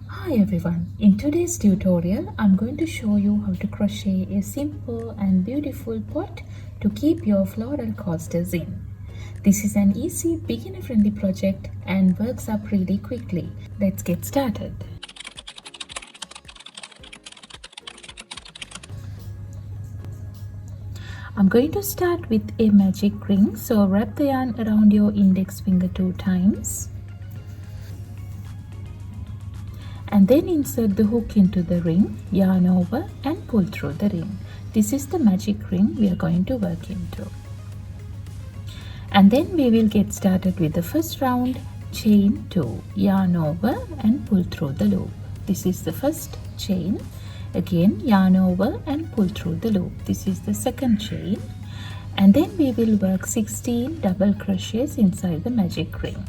Hi everyone, in today's tutorial I'm going to show you how to crochet a simple and beautiful pot to keep your floral coasters in. This is an easy beginner friendly project and works up really quickly. Let's get started. I'm going to start with a magic ring, so wrap the yarn around your index finger 2 times. And then insert the hook into the ring, yarn over and pull through the ring. This is the magic ring we are going to work into. And then we will get started with the first round, chain 2, yarn over and pull through the loop. This is the first chain. Again, yarn over and pull through the loop. This is the second chain. And then we will work 16 double crochets inside the magic ring.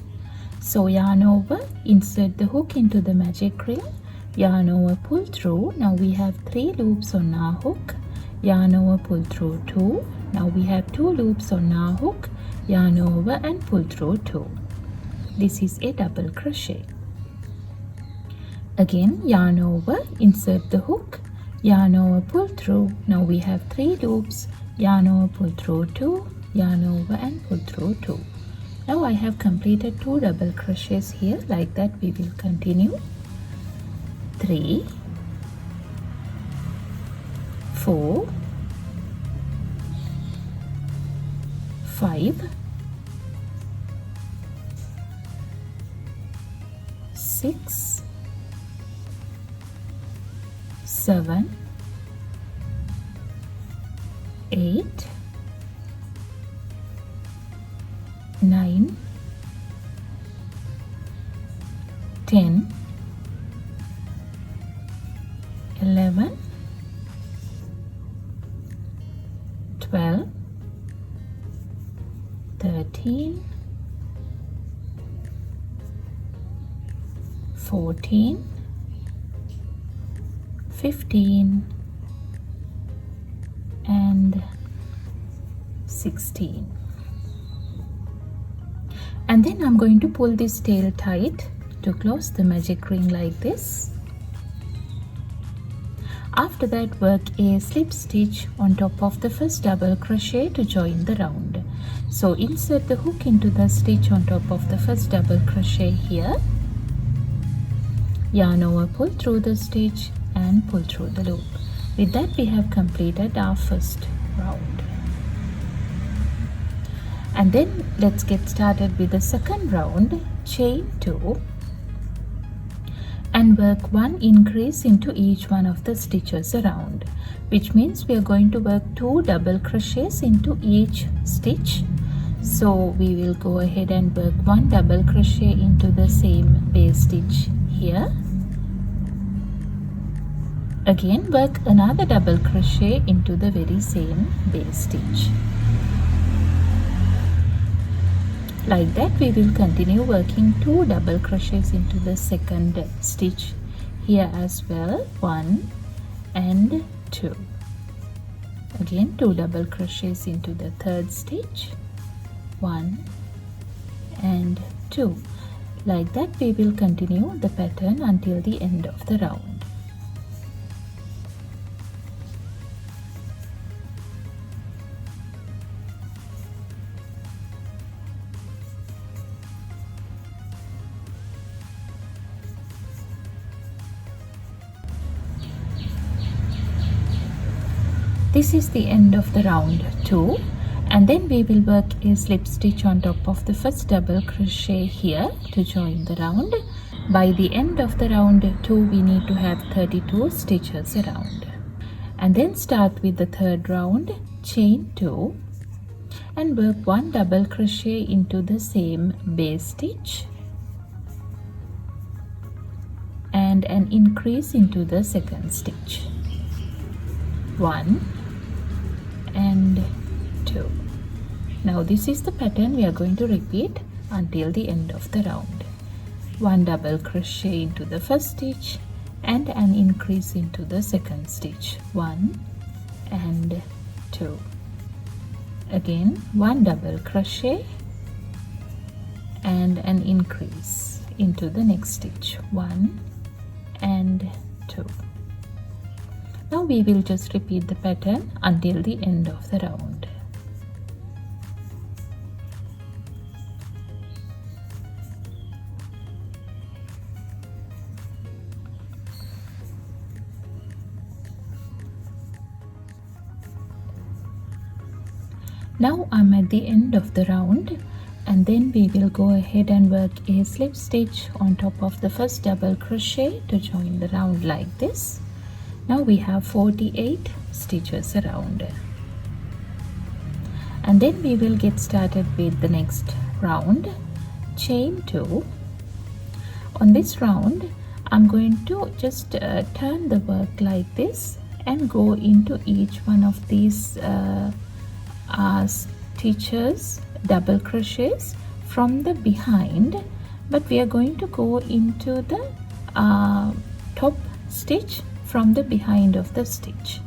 So yarn over, insert the hook into the magic ring, yarn over, pull through. Now we have 3 loops on our hook, yarn over, pull through 2. Now we have 2 loops on our hook, yarn over and pull through 2. This is a double crochet. Again, yarn over, insert the hook, yarn over, pull through. Now we have 3 loops, yarn over, pull through 2, yarn over and pull through 2. Now I have completed 2 double crochets here. Like that we will continue. 3, 4, 5, 6, 7, 8, 9, 10, 11, 12, 13, 14, 15 and 16. And then I'm going to pull this tail tight to close the magic ring like this. After that, work a slip stitch on top of the first double crochet to join the round. So insert the hook into the stitch on top of the first double crochet here, yarn over, pull through the stitch and pull through the loop. With that we have completed our first round. And then let's get started with the second round, chain 2 and work 1 increase into each one of the stitches around, which means we are going to work 2 double crochets into each stitch. So we will go ahead and work 1 double crochet into the same base stitch here. Again, work another double crochet into the very same base stitch. Like that we will continue working 2 double crochets into the second stitch here as well, 1 and 2. Again 2 double crochets into the third stitch, 1 and 2. Like that we will continue the pattern until the end of the round. This is the end of the round 2, and then we will work a slip stitch on top of the first double crochet here to join the round. By the end of the round 2 we need to have 32 stitches around. And then start with the third round, chain 2 and work 1 double crochet into the same base stitch and an increase into the second stitch, 1 and 2. Now this is the pattern we are going to repeat until the end of the round. 1 double crochet into the first stitch and an increase into the second stitch, 1 and 2. Again 1 double crochet and an increase, into the next stitch, 1 and 2. Now we will just repeat the pattern until the end of the round. Now I'm at the end of the round, and then we will go ahead and work a slip stitch on top of the first double crochet to join the round like this. Now we have 48 stitches around, and then we will get started with the next round. Chain 2. On this round I'm going to just turn the work like this and go into each one of these stitches, double crochets from the behind, but we are going to go into the top stitch from the behind of the stitch.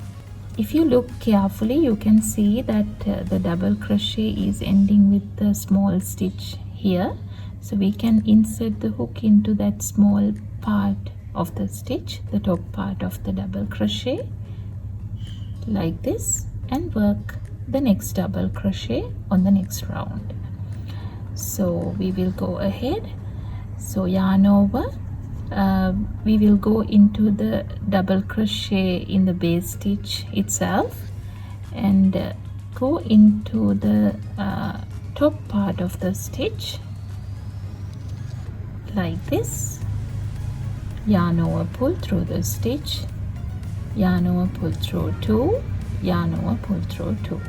If you look carefully, you can see that the double crochet is ending with the small stitch here, so we can insert the hook into that small part of the stitch, the top part of the double crochet like this, and work the next double crochet on the next round. So we will go ahead, so yarn over, we will go into the double crochet in the base stitch itself and go into the top part of the stitch like this, yarn over, pull through the stitch, yarn over, pull through 2, yarn over, pull through 2.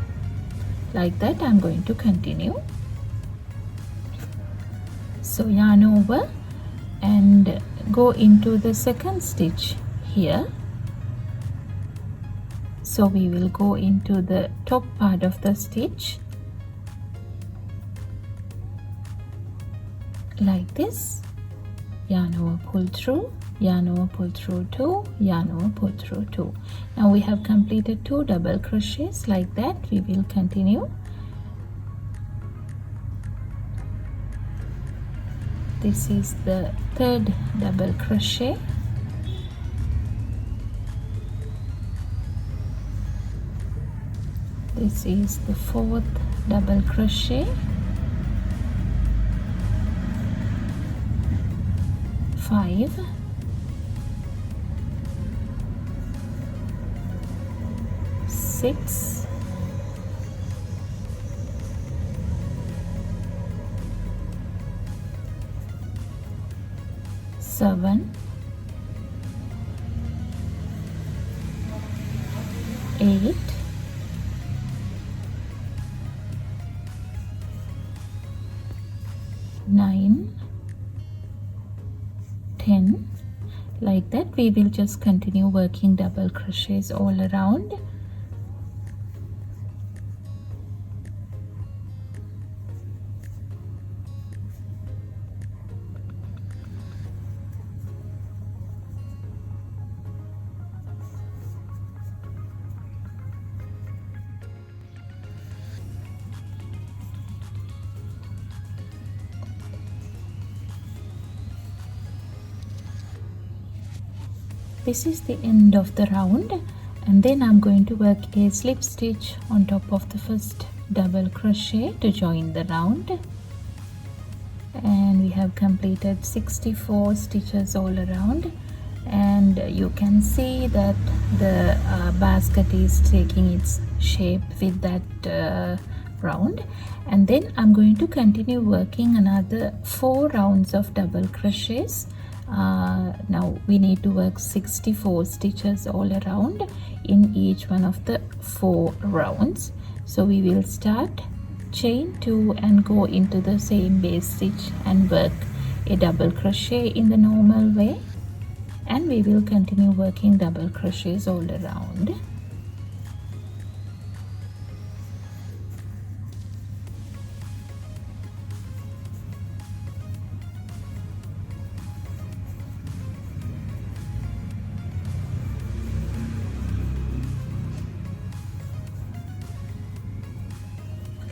Like that I'm going to continue. So yarn over and go into the second stitch here. So we will go into the top part of the stitch like this, yarn over, pull through, yarn over, pull through 2, yarn over, pull through 2. Now we have completed 2 double crochets like that. We will continue. This is the third double crochet. This is the fourth double crochet. 5, 6, 7, 8, 9, 10. Like that we will just continue working double crochets all around. This is the end of the round, and then I'm going to work a slip stitch on top of the first double crochet to join the round, and we have completed 64 stitches all around, and you can see that the basket is taking its shape with that round. And then I'm going to continue working another 4 rounds of double crochets. Now we need to work 64 stitches all around in each one of the 4 rounds. So we will start chain 2 and go into the same base stitch and work a double crochet in the normal way, and we will continue working double crochets all around.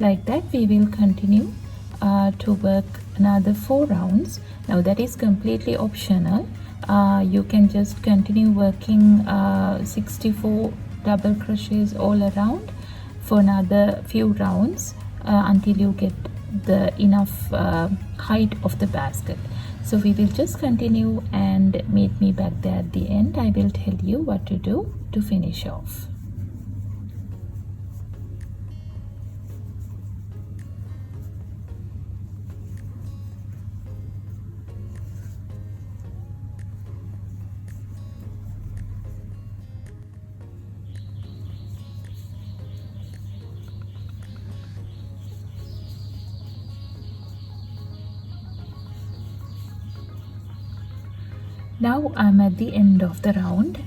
Like that we will continue to work another 4 rounds. Now that is completely optional. You can just continue working 64 double crochets all around for another few rounds until you get the enough height of the basket. So we will just continue and meet me back there at the end. I will tell you what to do to finish off. Now I'm at the end of the round,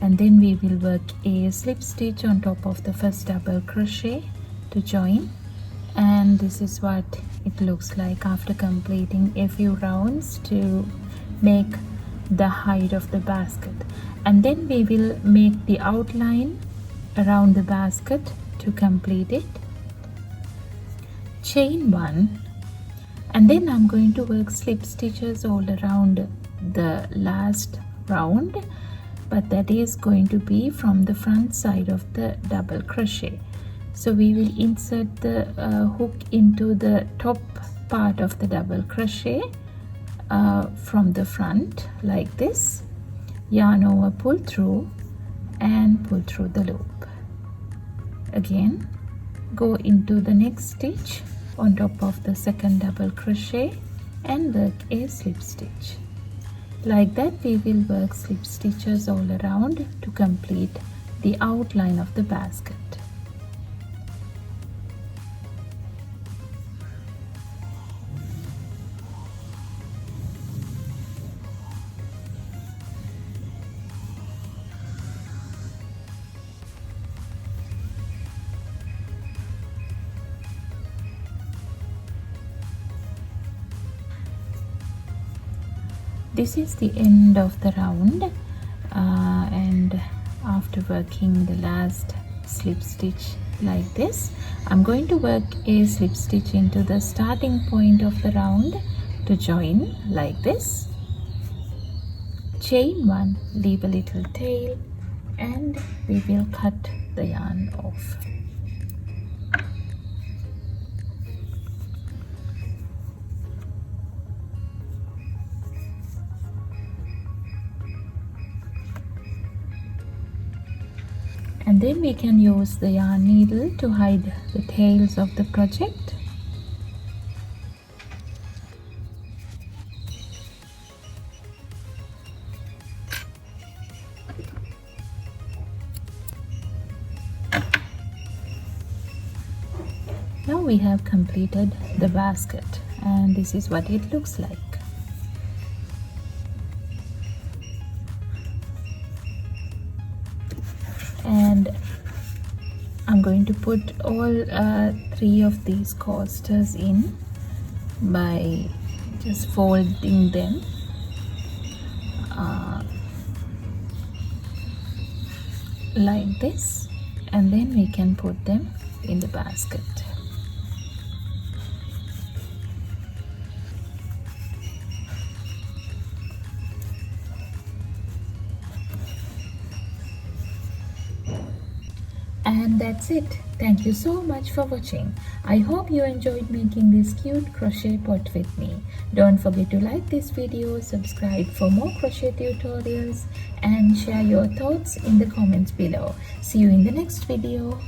and then we will work a slip stitch on top of the first double crochet to join, and this is what it looks like after completing a few rounds to make the height of the basket. And then we will make the outline around the basket to complete it. Chain 1, and then I'm going to work slip stitches all around the last round, but that is going to be from the front side of the double crochet. So we will insert the hook into the top part of the double crochet from the front like this, yarn over, pull through and pull through the loop. Again, go into the next stitch on top of the second double crochet and work a slip stitch. Like that we will work slip stitches all around to complete the outline of the basket. This is the end of the round, and after working the last slip stitch like this, I'm going to work a slip stitch into the starting point of the round to join like this. Chain 1, leave a little tail, and we will cut the yarn off. And then we can use the yarn needle to hide the tails of the project. Now we have completed the basket, and this is what it looks like. And I'm going to put all 3 of these coasters in by just folding them like this, and then we can put them in the basket. And that's it. Thank you so much for watching. I hope you enjoyed making this cute crochet pot with me. Don't forget to like this video, subscribe for more crochet tutorials, and share your thoughts in the comments below. See you in the next video.